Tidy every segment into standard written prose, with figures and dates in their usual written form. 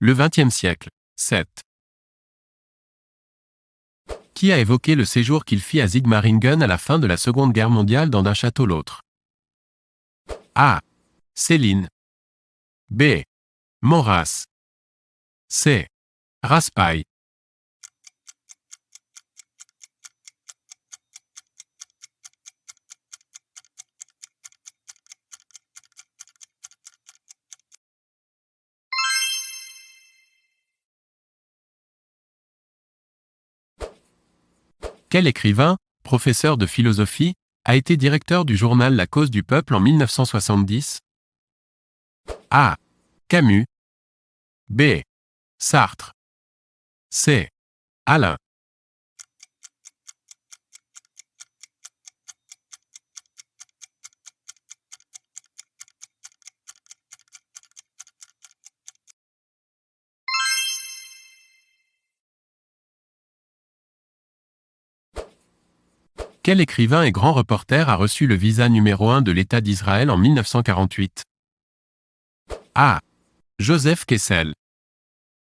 Le XXe siècle. 7. Qui a évoqué le séjour qu'il fit à Sigmaringen à la fin de la Seconde Guerre mondiale dans d'un château l'autre? A. Céline. B. Maurras. C. Raspail. Quel écrivain, professeur de philosophie, a été directeur du journal La Cause du Peuple en 1970? A. Camus. B. Sartre. C. Alain. Quel écrivain et grand reporter a reçu le visa numéro 1 de l'État d'Israël en 1948? A. Joseph Kessel.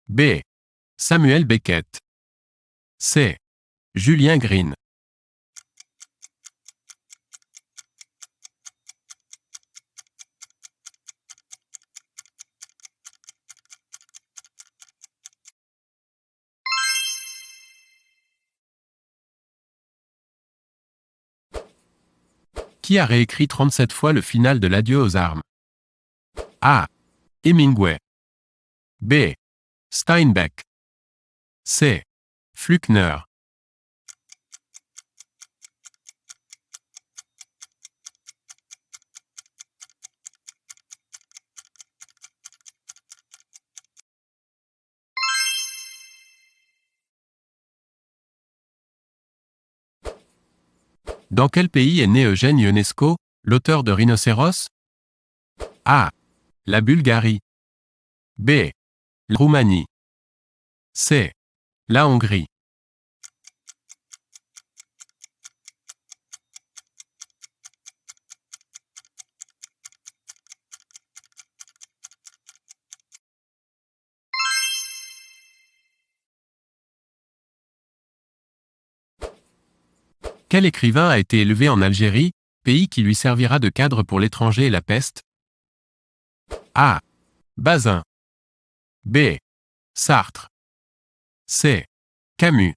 B. Samuel Beckett. C. Julien Green. Qui a réécrit 37 fois le final de l'Adieu aux armes? A. Hemingway. B. Steinbeck. C. Flückner. Dans quel pays est né Eugène Ionesco, l'auteur de Rhinocéros? A. La Bulgarie. B. La Roumanie. C. La Hongrie. Quel écrivain a été élevé en Algérie, pays qui lui servira de cadre pour l'étranger et la peste? A. Bazin. B. Sartre. C. Camus.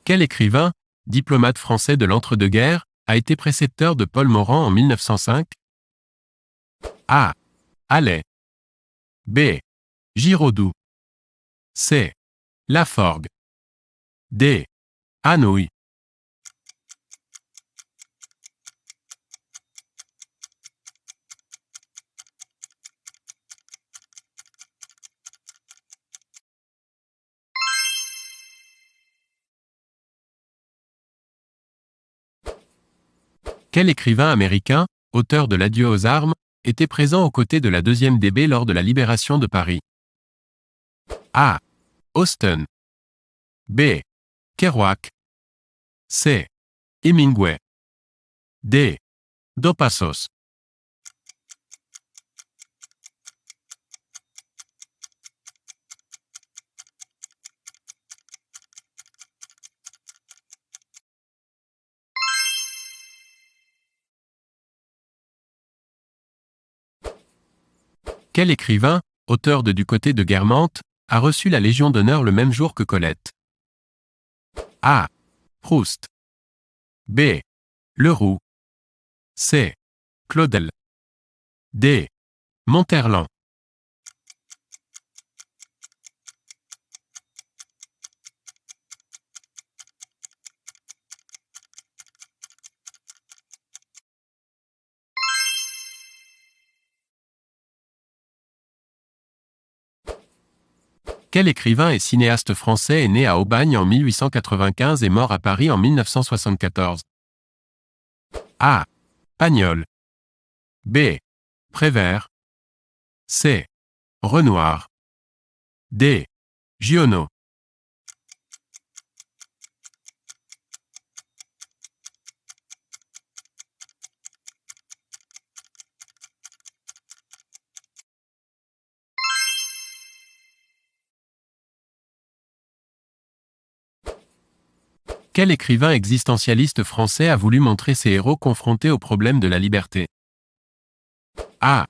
Quel écrivain, diplomate français de l'entre-deux-guerres, a été précepteur de Paul Morand en 1905? A. Allais. B. Giraudoux. C. Laforgue. D. Hanoï. Quel écrivain américain, auteur de l'Adieu aux armes, était présent aux côtés de la deuxième DB lors de la libération de Paris? A. Austen. B. Kerouac. C. Hemingway. D. Dos Passos. Quel écrivain, auteur de Du côté de Guermantes, a reçu la Légion d'honneur le même jour que Colette? A. Proust. B. Leroux. C. Claudel. D. Monterland. Quel écrivain et cinéaste français est né à Aubagne en 1895 et mort à Paris en 1974? A. Pagnol. B. Prévert. C. Renoir. D. Giono. Quel écrivain existentialiste français a voulu montrer ses héros confrontés aux problèmes de la liberté? A.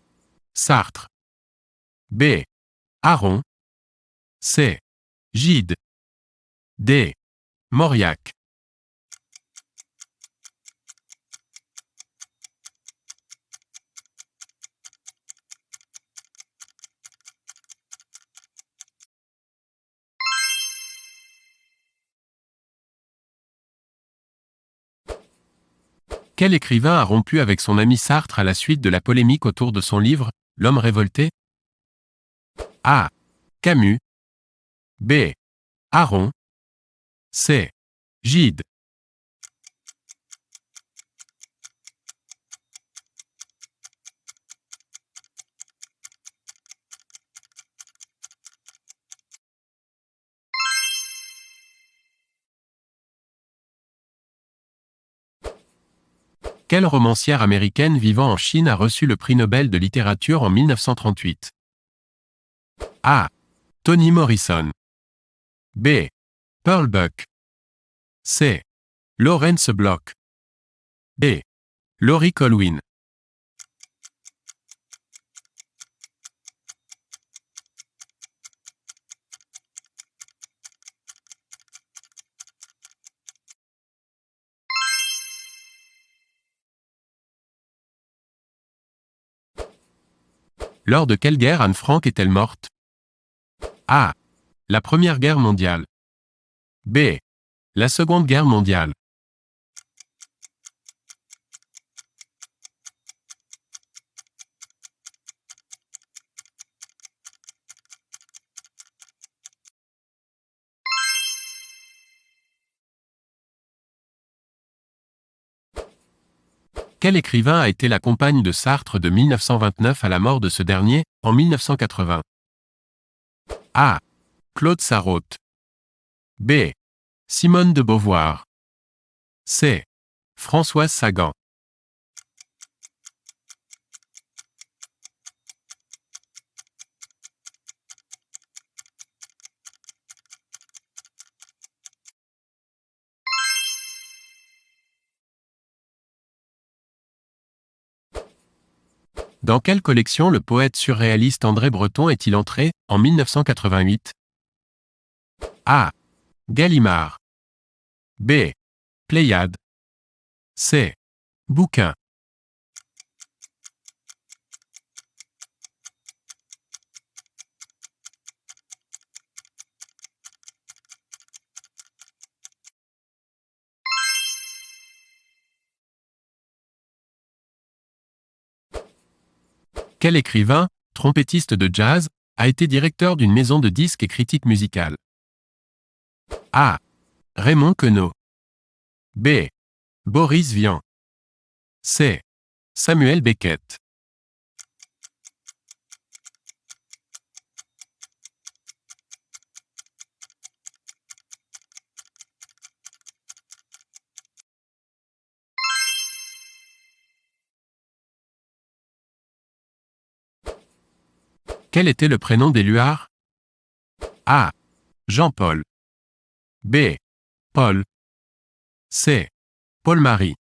Sartre. B. Aron. C. Gide. D. Mauriac. Quel écrivain a rompu avec son ami Sartre à la suite de la polémique autour de son livre « L'homme révolté » A. Camus. B. Aron. C. Gide. Quelle romancière américaine vivant en Chine a reçu le prix Nobel de littérature en 1938? A. Toni Morrison. B. Pearl Buck. C. Lawrence Block. D. Laurie Colwin. Lors de quelle guerre Anne Frank est-elle morte? A. La Première Guerre mondiale. B. La Seconde Guerre mondiale. Quel écrivain a été la compagne de Sartre de 1929 à la mort de ce dernier, en 1980? A. Claude Sarraute. B. Simone de Beauvoir. C. Françoise Sagan. Dans quelle collection le poète surréaliste André Breton est-il entré, en 1988? A. Gallimard. B. Pléiade. C. Bouquin. Quel écrivain, trompettiste de jazz, a été directeur d'une maison de disques et critique musicale? A. Raymond Queneau. B. Boris Vian. C. Samuel Beckett. Quel était le prénom d'Éluard? A. Jean-Paul. B. Paul. C. Paul-Marie.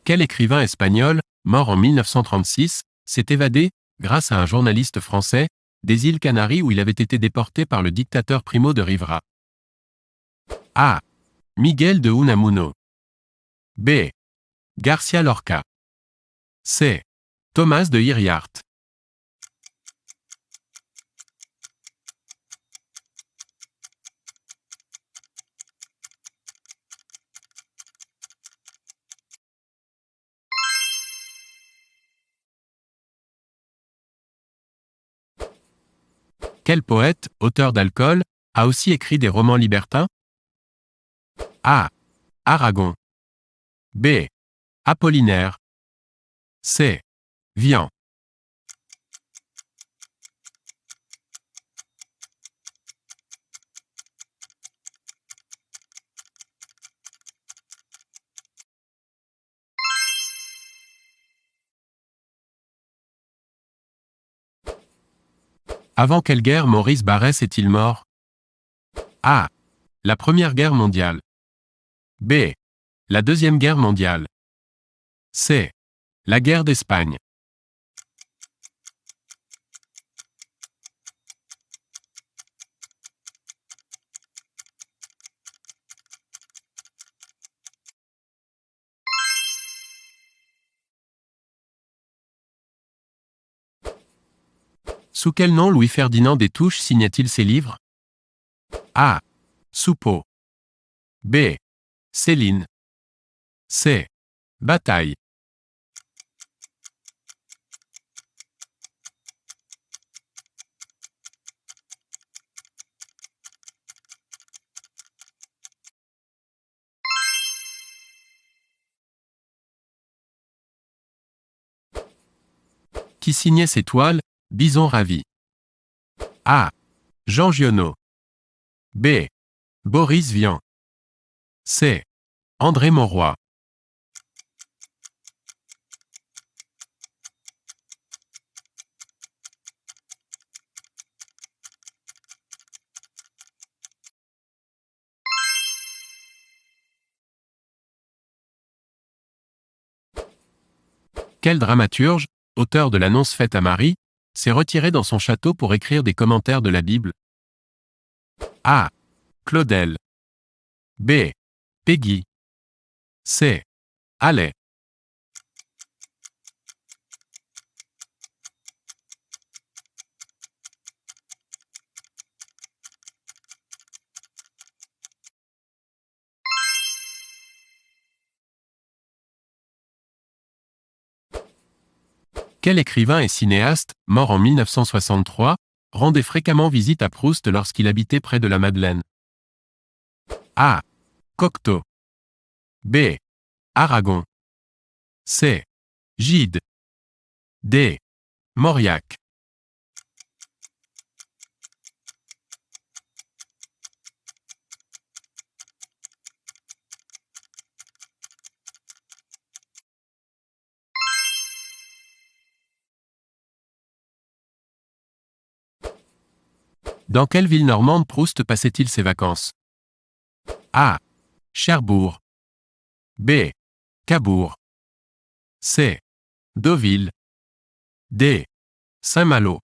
Quel écrivain espagnol, mort en 1936, s'est évadé, grâce à un journaliste français, des îles Canaries où il avait été déporté par le dictateur Primo de Rivera? A. Miguel de Unamuno. B. Garcia Lorca. C. Thomas de Iriart. Quel poète, auteur d'alcool, a aussi écrit des romans libertins? A. Aragon. B. Apollinaire. C. Vian. Avant quelle guerre Maurice Barrès est-il mort? A. La Première Guerre mondiale. B. La Deuxième Guerre mondiale. C. La guerre d'Espagne. Sous quel nom Louis-Ferdinand des Touches signait-il ses livres? A. Soupeau. B. Céline. C. Bataille. Qui signait ses toiles? Bison ravi. A. Jean Giono. B. Boris Vian. C. André Mauroy. Quel dramaturge, auteur de l'annonce faite à Marie, s'est retiré dans son château pour écrire des commentaires de la Bible? A. Claudel. B. Peggy. C. Allais. Quel écrivain et cinéaste, mort en 1963, rendait fréquemment visite à Proust lorsqu'il habitait près de la Madeleine? A. Cocteau. B. Aragon. C. Gide. D. Mauriac. Dans quelle ville normande Proust passait-il ses vacances? A. Cherbourg. B. Cabourg. C. Deauville. D. Saint-Malo.